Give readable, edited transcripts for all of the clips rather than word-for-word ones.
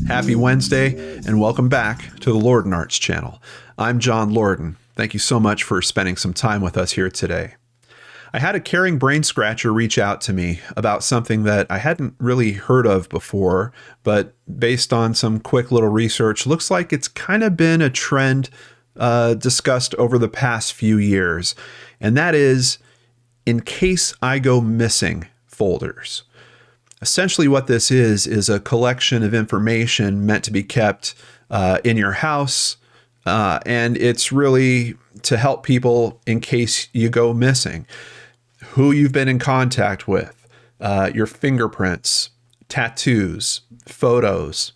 Happy Wednesday, and welcome back to the Lorden Arts channel. I'm John Lorden. Thank you so much for spending some time with us here today. I had a caring brain scratcher reach out to me about something that I hadn't really heard of before, but based on some quick little research, looks like it's kind of been a trend discussed over the past few years, and that is in case I go missing folders. Essentially what this is a collection of information meant to be kept in your house, and it's really to help people in case you go missing. Who you've been in contact with, your fingerprints, tattoos, photos,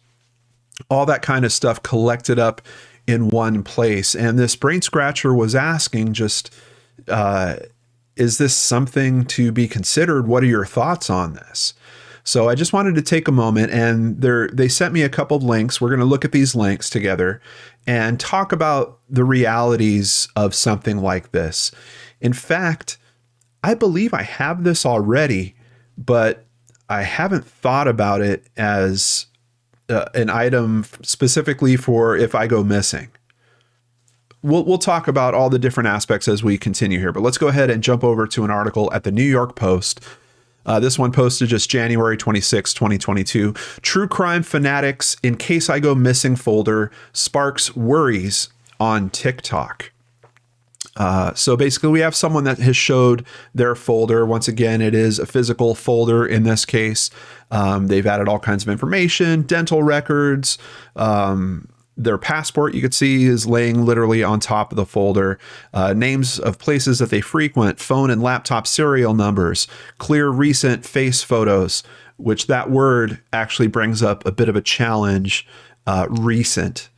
all that kind of stuff collected up in one place. And this brain scratcher was asking just, is this something to be considered? What are your thoughts on this? So I just wanted to take a moment, and they sent me a couple of links. We're going to look at these links together and talk about the realities of something like this. In fact, I believe I have this already, but I haven't thought about it as an item specifically for if I go missing. We'll talk about all the different aspects as we continue here, but let's go ahead and jump over to an article at the New York Post. This one posted just January 26, 2022. True crime fanatics in case I go missing folder sparks worries on TikTok. So basically we have someone that has showed their folder. Once again, it is a physical folder in this case. They've added all kinds of information, dental records, their passport, you could see, is laying literally on top of the folder. Names of places that they frequent, phone and laptop serial numbers, clear recent face photos, which that word actually brings up a bit of a challenge, recent.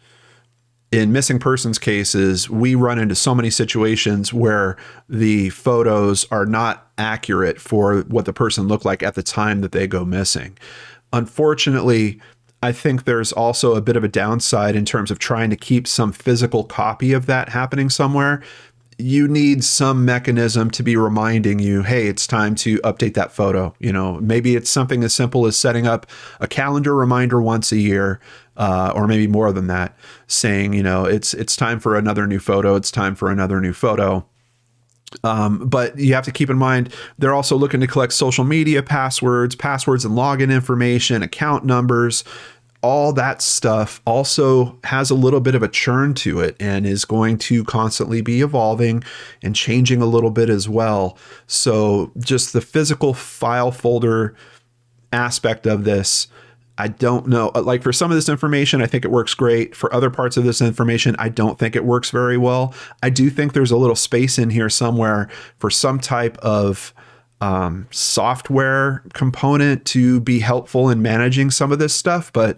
In missing persons cases, we run into so many situations where the photos are not accurate for what the person looked like at the time that they go missing. Unfortunately, I think there's also a bit of a downside in terms of trying to keep some physical copy of that happening somewhere. You need some mechanism to be reminding you, hey, it's time to update that photo. You know, maybe it's something as simple as setting up a calendar reminder once a year, or maybe more than that, saying, you know, it's time for another new photo. It's time for another new photo. But you have to keep in mind, they're also looking to collect social media passwords and login information, account numbers. All that stuff also has a little bit of a churn to it and is going to constantly be evolving and changing a little bit as well. So just the physical file folder aspect of this, I don't know. Like for some of this information, I think it works great. For other parts of this information, I don't think it works very well. I do think there's a little space in here somewhere for some type of software component to be helpful in managing some of this stuff, but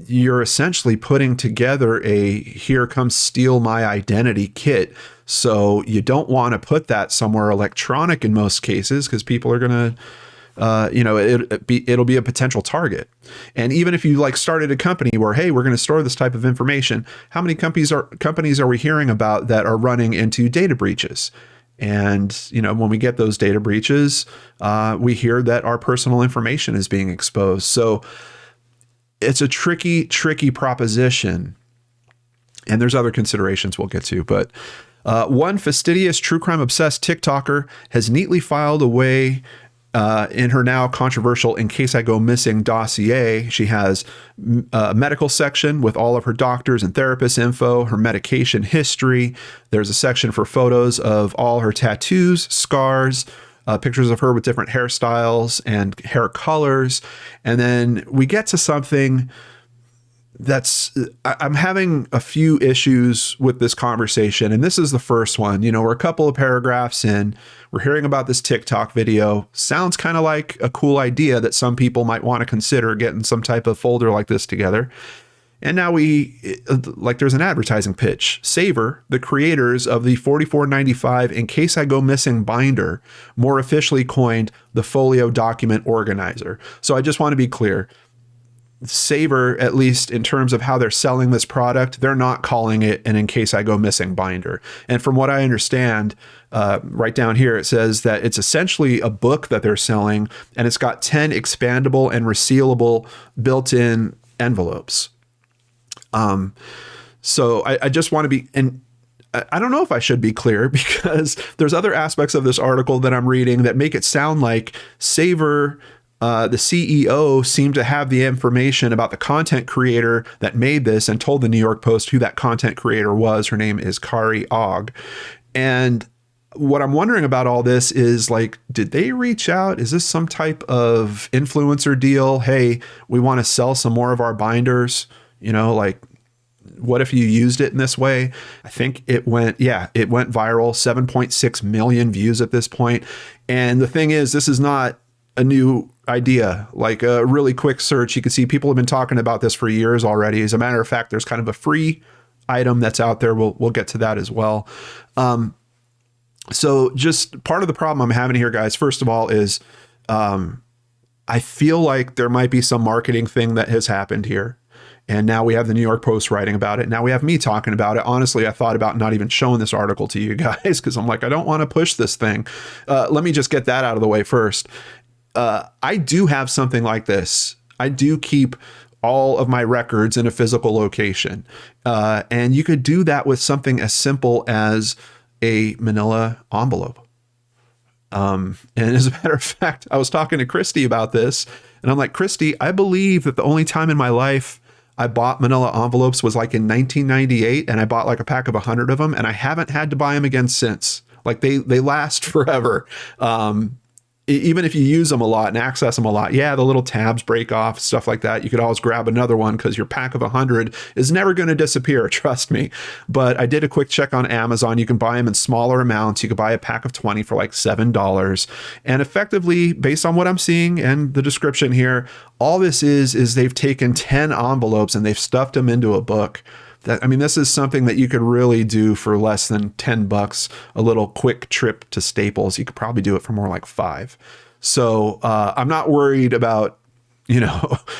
you're essentially putting together a here comes steal my identity kit. So you don't want to put that somewhere electronic in most cases, because people are going to it'll be a potential target. And even if you like started a company where, hey, we're going to store this type of information, how many companies are we hearing about that are running into data breaches? And, you know, when we get those data breaches, we hear that our personal information is being exposed. So it's a tricky proposition. And there's other considerations we'll get to, but one fastidious true crime obsessed TikToker has neatly filed away in her now controversial In Case I Go Missing dossier. She has a medical section with all of her doctors and therapists info, her medication history. There's a section for photos of all her tattoos, scars, pictures of her with different hairstyles and hair colors. And then we get to something I'm having a few issues with this conversation. And this is the first one. You know, we're a couple of paragraphs in, we're hearing about this TikTok video. Sounds kind of like a cool idea that some people might want to consider getting some type of folder like this together. And now there's an advertising pitch. Savor, the creators of the $44.95 In Case I Go Missing binder, more officially coined the Folio Document Organizer. So I just want to be clear. Sabre, at least in terms of how they're selling this product, they're not calling it an In Case I Go Missing binder. And from what I understand, right down here, it says that it's essentially a book that they're selling, and it's got 10 expandable and resealable built-in envelopes. So I just want to be, and I don't know if I should be clear, because there's other aspects of this article that I'm reading that make it sound like Sabre, the CEO, seemed to have the information about the content creator that made this and told the New York Post who that content creator was. Her name is Kari Ogg. And what I'm wondering about all this is, like, did they reach out? Is this some type of influencer deal? Hey, we want to sell some more of our binders. You know, like, what if you used it in this way? I think it went viral, 7.6 million views at this point. And the thing is, this is not a new idea. Like a really quick search, you can see people have been talking about this for years already. As a matter of fact, there's kind of a free item that's out there. We'll get to that as well. So just part of the problem I'm having here, guys, first of all, is I feel like there might be some marketing thing that has happened here. And now we have the New York Post writing about it. Now we have me talking about it. Honestly, I thought about not even showing this article to you guys, because I'm like, I don't want to push this thing. Let me just get that out of the way first. I do have something like this. I do keep all of my records in a physical location. And you could do that with something as simple as a manila envelope. And as a matter of fact, I was talking to Christy about this, and I'm like, Christy, I believe that the only time in my life I bought manila envelopes was like in 1998, and I bought like a pack of 100 of them, and I haven't had to buy them again since. Like they last forever. Even if you use them a lot and access them a lot, the little tabs break off, stuff like that. You could always grab another one, because your pack of 100 is never going to disappear, trust me. But I did a quick check on Amazon. You can buy them in smaller amounts. You could buy a pack of 20 for like $7. And effectively, based on what I'm seeing and the description here, all this is they've taken 10 envelopes and they've stuffed them into a book. This is something that you could really do for less than $10, a little quick trip to Staples. You could probably do it for more like $5. So I'm not worried about,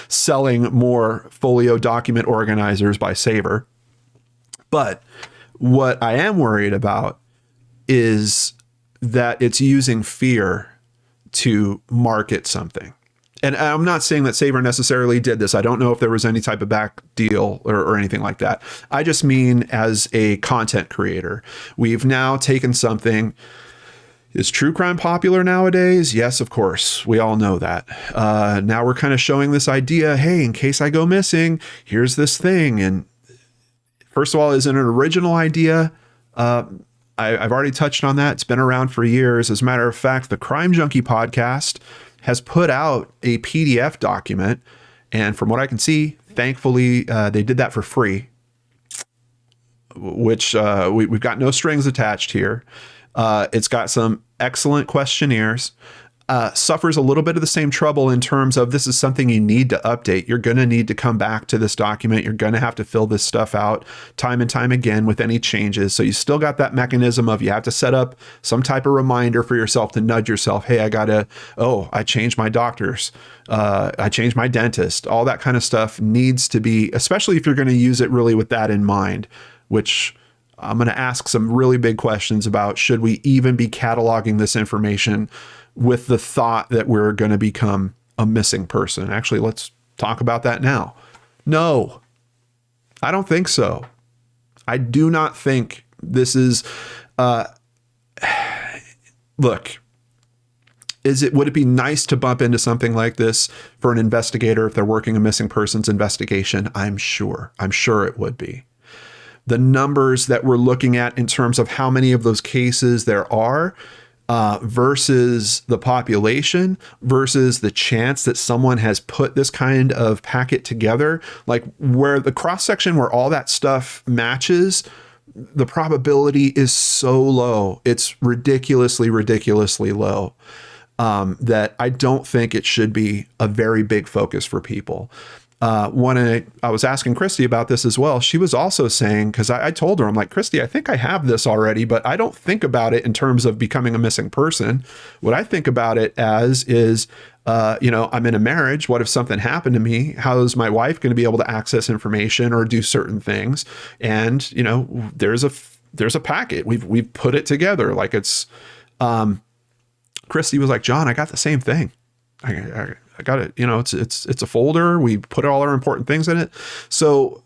selling more folio document organizers by Sabre. But what I am worried about is that it's using fear to market something. And I'm not saying that Sabre necessarily did this. I don't know if there was any type of back deal or anything like that. I just mean as a content creator, we've now taken something. Is true crime popular nowadays? Yes, of course. We all know that. Now we're kind of showing this idea, hey, in case I go missing, here's this thing. And first of all, is it an original idea? I've already touched on that. It's been around for years. As a matter of fact, the Crime Junkie podcast has put out a PDF document. And from what I can see, thankfully, they did that for free, which we've got no strings attached here. It's got some excellent questionnaires, suffers a little bit of the same trouble in terms of this is something you need to update. You're going to need to come back to this document. You're going to have to fill this stuff out time and time again with any changes. So you still got that mechanism of you have to set up some type of reminder for yourself to nudge yourself. Hey, I changed my doctors. I changed my dentist. All that kind of stuff needs to be, especially if you're going to use it really with that in mind, which I'm going to ask some really big questions about. Should we even be cataloging this information with the thought that we're going to become a missing person? Actually, let's talk about that now. No, I don't think so. I do not think this is, look, would it be nice to bump into something like this for an investigator if they're working a missing persons investigation? I'm sure it would be. The numbers that we're looking at in terms of how many of those cases there are, versus the population, versus the chance that someone has put this kind of packet together, like where the cross section where all that stuff matches, the probability is so low. It's ridiculously low, that I don't think it should be a very big focus for people. when I was asking Christy about this as well, she was also saying, because I told her, I'm like, Christy, I think I have this already, but I don't think about it in terms of becoming a missing person. What I think about it as is, I'm in a marriage. What if something happened to me? How is my wife going to be able to access information or do certain things? And, there's a packet. We've put it together. Like it's, Christy was like, John, I got the same thing. I got it. It's a folder. We put all our important things in it. So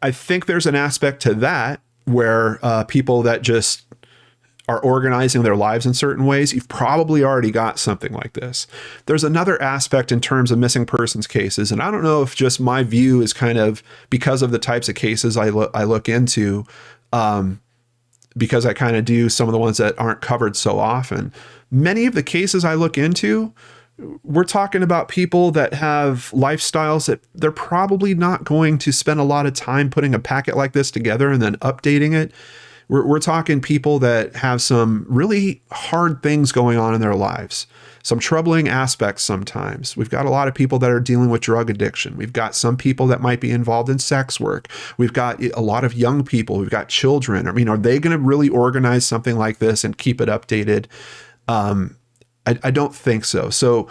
I think there's an aspect to that where people that just are organizing their lives in certain ways, you've probably already got something like this. There's another aspect in terms of missing persons cases. And I don't know if just my view is kind of because of the types of cases I look into, because I kind of do some of the ones that aren't covered so often. Many of the cases I look into, we're talking about people that have lifestyles that they're probably not going to spend a lot of time putting a packet like this together and then updating it. We're talking people that have some really hard things going on in their lives, some troubling aspects sometimes. We've got a lot of people that are dealing with drug addiction. We've got some people that might be involved in sex work. We've got a lot of young people. We've got children. I mean, are they going to really organize something like this and keep it updated? I don't think so. So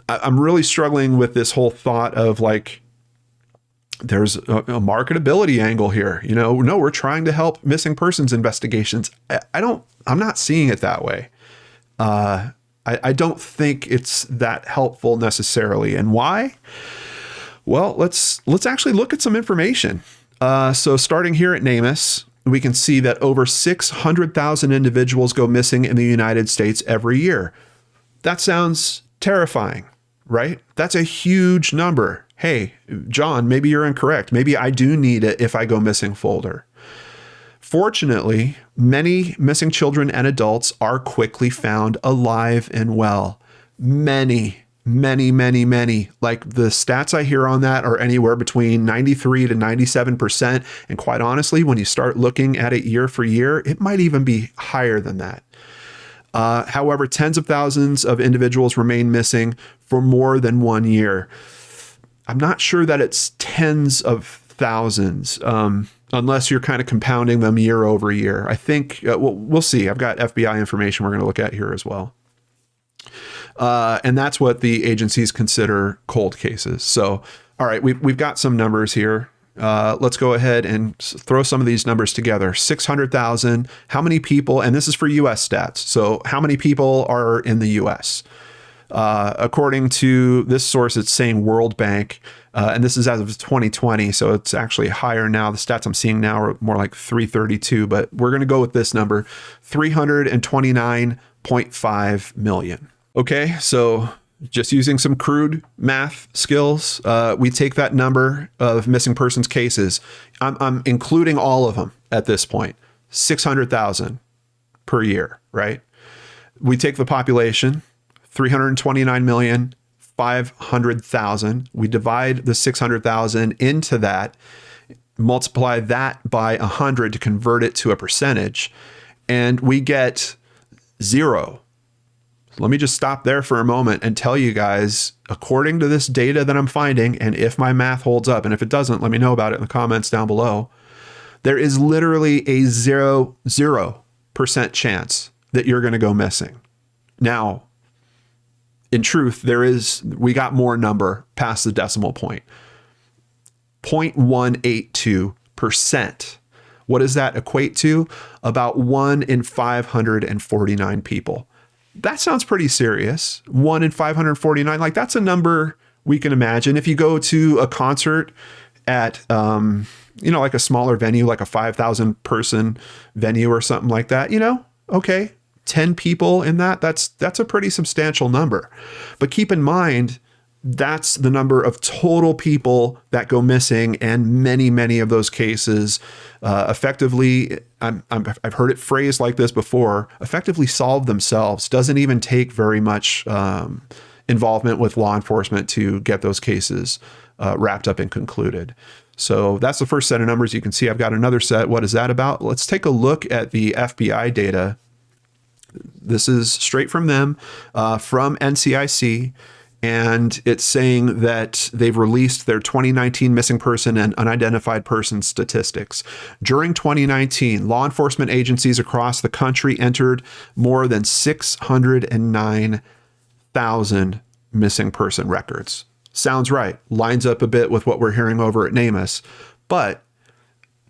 I'm really struggling with this whole thought of like, there's a marketability angle here. No, we're trying to help missing persons investigations. I'm not seeing it that way. I don't think it's that helpful necessarily. And why? Well, let's actually look at some information. So starting here at NamUs, we can see that over 600,000 individuals go missing in the United States every year. That sounds terrifying, right? That's a huge number. Hey, John, maybe you're incorrect. Maybe I do need it if I go missing folder. Fortunately, many missing children and adults are quickly found alive and well. Many. Like the stats I hear on that are anywhere between 93 to 97%. And quite honestly, when you start looking at it year for year, it might even be higher than that. However, tens of thousands of individuals remain missing for more than 1 year. I'm not sure that it's tens of thousands, unless you're kind of compounding them year over year. I think, we'll see. I've got FBI information we're going to look at here as well. And that's what the agencies consider cold cases. So, all right, we've got some numbers here. Let's go ahead and throw some of these numbers together. 600,000. How many people, and this is for US stats. So how many people are in the US? According to this source, it's saying World Bank, and this is as of 2020. So it's actually higher now. The stats I'm seeing now are more like 332, but we're going to go with this number, 329.5 million. Okay, so just using some crude math skills, we take that number of missing persons cases. I'm including all of them at this point, 600,000 per year, right? We take the population, 329,500,000. We divide the 600,000 into that, multiply that by 100 to convert it to a percentage, and we get 0. Let me just stop there for a moment and tell you guys, according to this data that I'm finding, and if my math holds up, and if it doesn't, let me know about it in the comments down below, there is literally a 0% chance that you're going to go missing. Now, in truth, we got more number past the decimal point. 0.182%. What does that equate to? About 1 in 549 people. That sounds pretty serious. 1 in 549, like that's a number we can imagine. If you go to a concert at, like a smaller venue, like a 5,000 person venue or something like that, okay, 10 people in that's a pretty substantial number. But keep in mind, that's the number of total people that go missing, and many of those cases effectively, I've heard it phrased like this before, effectively solve themselves. Doesn't even take very much involvement with law enforcement to get those cases wrapped up and concluded. So that's the first set of numbers. You can see I've got another set. What is that about? Let's take a look at the FBI data. This is straight from them, from NCIC. and it's saying that they've released their 2019 missing person and unidentified person statistics. During 2019, law enforcement agencies across the country entered more than 609,000 missing person records. Sounds right. Lines up a bit with what we're hearing over at NamUs. But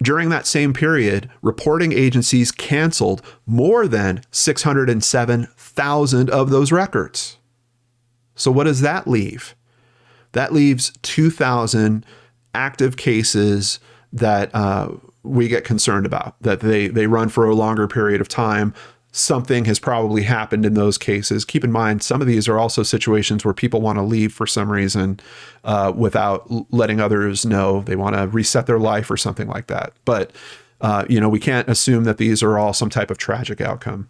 during that same period, reporting agencies canceled more than 607,000 of those records. So what does that leave? That leaves 2,000 active cases that we get concerned about, that they run for a longer period of time. Something has probably happened in those cases. Keep in mind, some of these are also situations where people want to leave for some reason without letting others know. They want to reset their life or something like that. But, we can't assume that these are all some type of tragic outcome.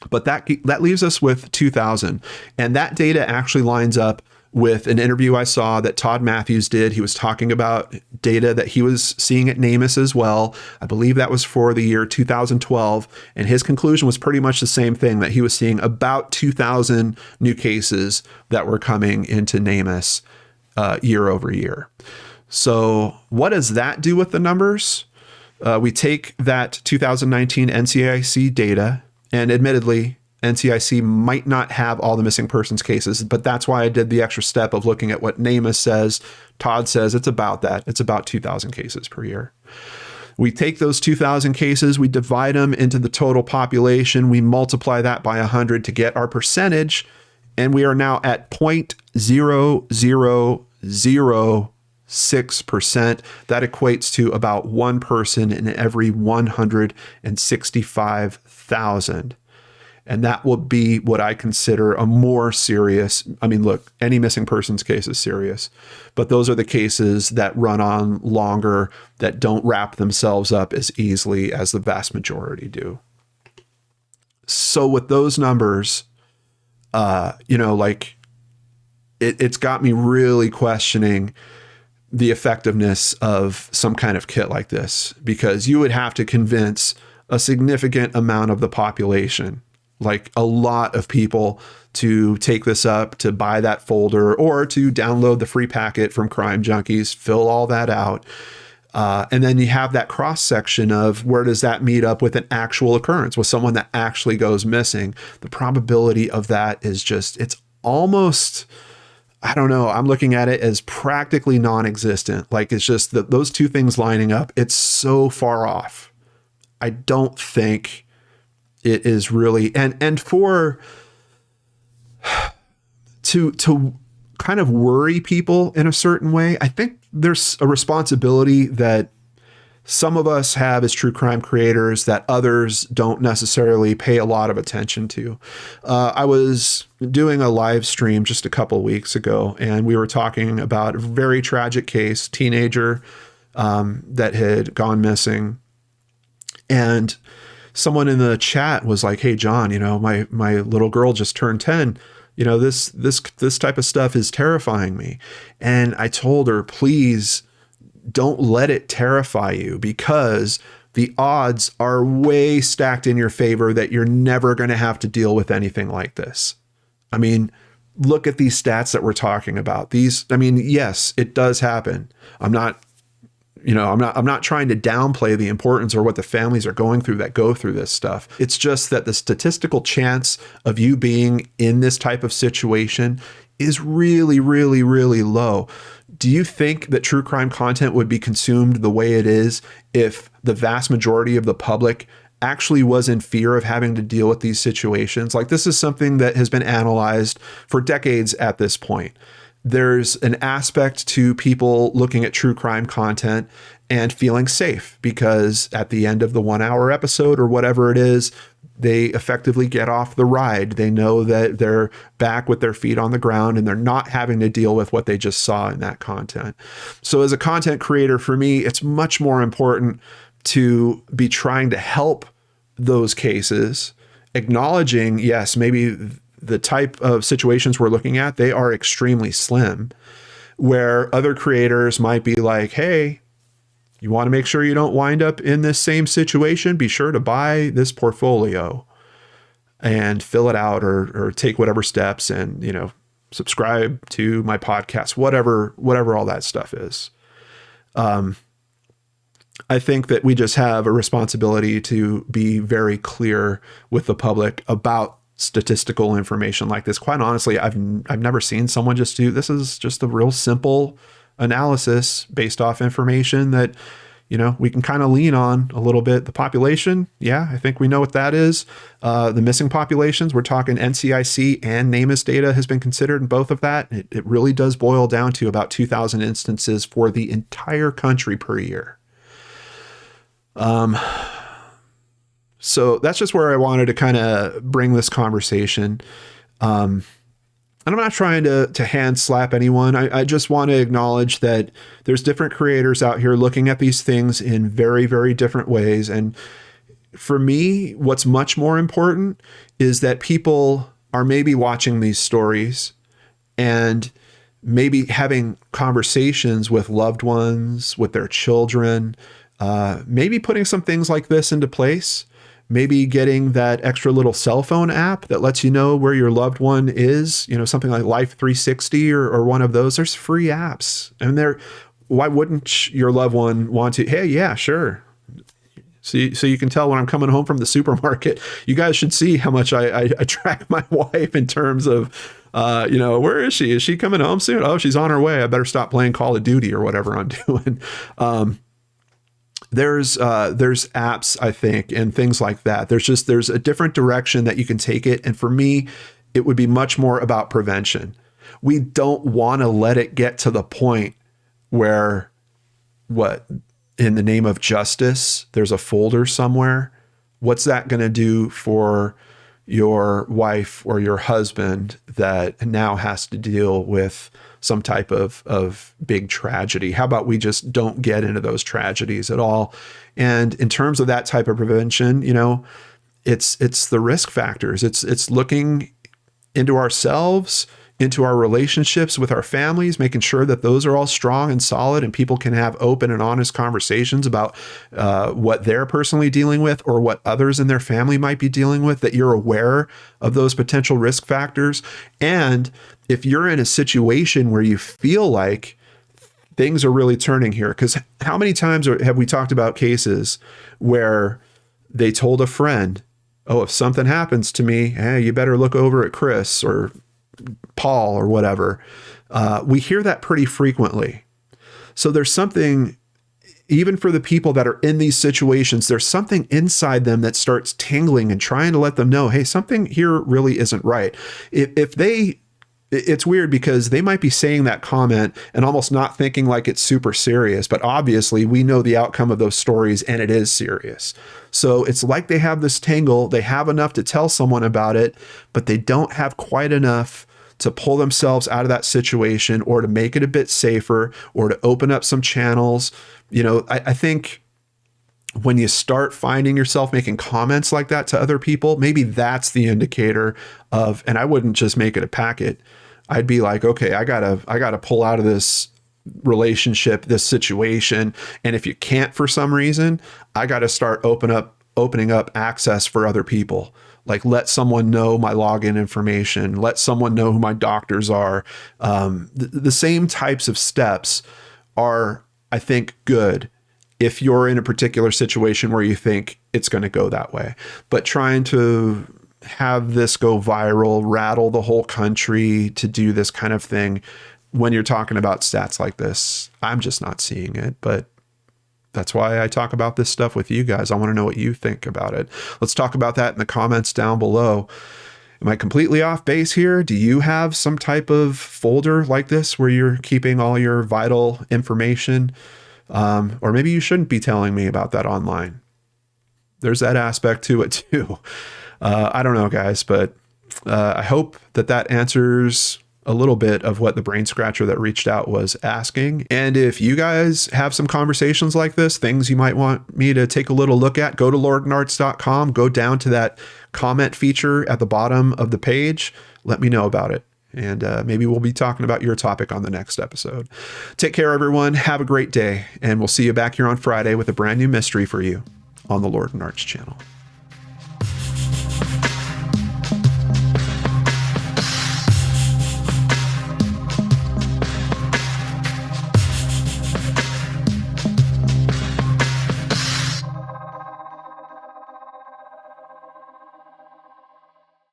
But that leaves us with 2,000. And that data actually lines up with an interview I saw that Todd Matthews did. He was talking about data that he was seeing at NamUs as well. I believe that was for the year 2012. And his conclusion was pretty much the same thing, that he was seeing about 2,000 new cases that were coming into NamUs year over year. So what does that do with the numbers? We take that 2019 NCIC data, and admittedly, NCIC might not have all the missing persons cases, but that's why I did the extra step of looking at what NamUs says. Todd says it's about that. It's about 2,000 cases per year. We take those 2,000 cases, we divide them into the total population, we multiply that by 100 to get our percentage, and we are now at 0.0006%. That equates to about one person in every 165,000. And that will be what I consider a more serious. I mean, look, any missing persons case is serious, but those are the cases that run on longer, that don't wrap themselves up as easily as the vast majority do. So with those numbers, it's got me really questioning the effectiveness of some kind of kit like this, because you would have to convince a significant amount of the population, like a lot of people, to take this up, to buy that folder, or to download the free packet from Crime Junkies, fill all that out. And then you have that cross section of where does that meet up with an actual occurrence, with someone that actually goes missing. The probability of that is just, it's almost, I don't know, I'm looking at it as practically non-existent. Like, it's just that those two things lining up, it's so far off. I don't think it is really, and for to kind of worry people in a certain way, I think there's a responsibility that some of us have as true crime creators that others don't necessarily pay a lot of attention to. I was doing a live stream just a couple of weeks ago, and we were talking about a very tragic case, teenager that had gone missing. And someone in the chat was like, "Hey, John, my little girl just turned 10. This type of stuff is terrifying me." And I told her, please don't let it terrify you, because the odds are way stacked in your favor that you're never going to have to deal with anything like this. I mean, look at these stats that we're talking about. Yes, it does happen. I'm not trying to downplay the importance or what the families are going through that go through this stuff. It's just that the statistical chance of you being in this type of situation is really, really, really low. Do you think that true crime content would be consumed the way it is if the vast majority of the public actually was in fear of having to deal with these situations? Like, this is something that has been analyzed for decades at this point. There's an aspect to people looking at true crime content and feeling safe, because at the end of the 1 hour episode or whatever it is, they effectively get off the ride. They know that they're back with their feet on the ground and they're not having to deal with what they just saw in that content. So as a content creator, for me, it's much more important to be trying to help those cases, acknowledging, yes, maybe the type of situations we're looking at, they are extremely slim, where other creators might be like, hey, you want to make sure you don't wind up in this same situation? Be sure to buy this portfolio and fill it out, or take whatever steps and, subscribe to my podcast, whatever all that stuff is. I think that we just have a responsibility to be very clear with the public about statistical information like this. Quite honestly, I've never seen someone just do, this is just a real simple analysis based off information that, we can kind of lean on a little bit. The population, yeah, I think we know what that is. The missing populations, we're talking NCIC and NamUs data has been considered in both of that. It really does boil down to about 2,000 instances for the entire country per year. So that's just where I wanted to kind of bring this conversation. And I'm not trying to hand slap anyone. I just want to acknowledge that there's different creators out here looking at these things in very, very different ways. And for me, what's much more important is that people are maybe watching these stories and maybe having conversations with loved ones, with their children, maybe putting some things like this into place. Maybe getting that extra little cell phone app that lets you know where your loved one is, something like Life 360 or one of those. There's free apps. And why wouldn't your loved one want to? Hey, yeah, sure. So you can tell when I'm coming home from the supermarket. You guys should see how much I track my wife in terms of, where is she? Is she coming home soon? Oh, she's on her way. I better stop playing Call of Duty or whatever I'm doing. There's apps, I think, and things like that. There's a different direction that you can take it. And for me, it would be much more about prevention. We don't want to let it get to the point where in the name of justice, there's a folder somewhere. What's that going to do for your wife or your husband that now has to deal with some type of big tragedy? How about we just don't get into those tragedies at all? And in terms of that type of prevention, it's the risk factors. It's looking into ourselves, into our relationships with our families, making sure that those are all strong and solid and people can have open and honest conversations about what they're personally dealing with or what others in their family might be dealing with, that you're aware of those potential risk factors. And if you're in a situation where you feel like things are really turning here, because how many times have we talked about cases where they told a friend, oh, if something happens to me, hey, you better look over at Chris or Paul or whatever. We hear that pretty frequently. So there's something, even for the people that are in these situations, there's something inside them that starts tingling and trying to let them know, hey, something here really isn't right. It's weird because they might be saying that comment and almost not thinking like it's super serious, but obviously we know the outcome of those stories and it is serious. So it's like they have this tangle, they have enough to tell someone about it, but they don't have quite enough to pull themselves out of that situation or to make it a bit safer or to open up some channels. I think when you start finding yourself making comments like that to other people, maybe that's the indicator of, and I wouldn't just make it a packet. I'd be like, okay, I gotta pull out of this relationship, this situation. And if you can't for some reason, I got to start opening up access for other people. Like let someone know my login information, let someone know who my doctors are. The same types of steps are, I think, good if you're in a particular situation where you think it's going to go that way. But trying to have this go viral, rattle the whole country to do this kind of thing, when you're talking about stats like this, I'm just not seeing it. But that's why I talk about this stuff with you guys. I want to know what you think about it. Let's talk about that in the comments down below. Am I completely off base here? Do you have some type of folder like this where you're keeping all your vital information? Or maybe you shouldn't be telling me about that online. There's that aspect to it too. I don't know, guys, but I hope that answers a little bit of what the brain scratcher that reached out was asking. And if you guys have some conversations like this, things you might want me to take a little look at, go to lordandarts.com, go down to that comment feature at the bottom of the page. Let me know about it. And maybe we'll be talking about your topic on the next episode. Take care, everyone. Have a great day. And we'll see you back here on Friday with a brand new mystery for you on the Lord and Arts channel.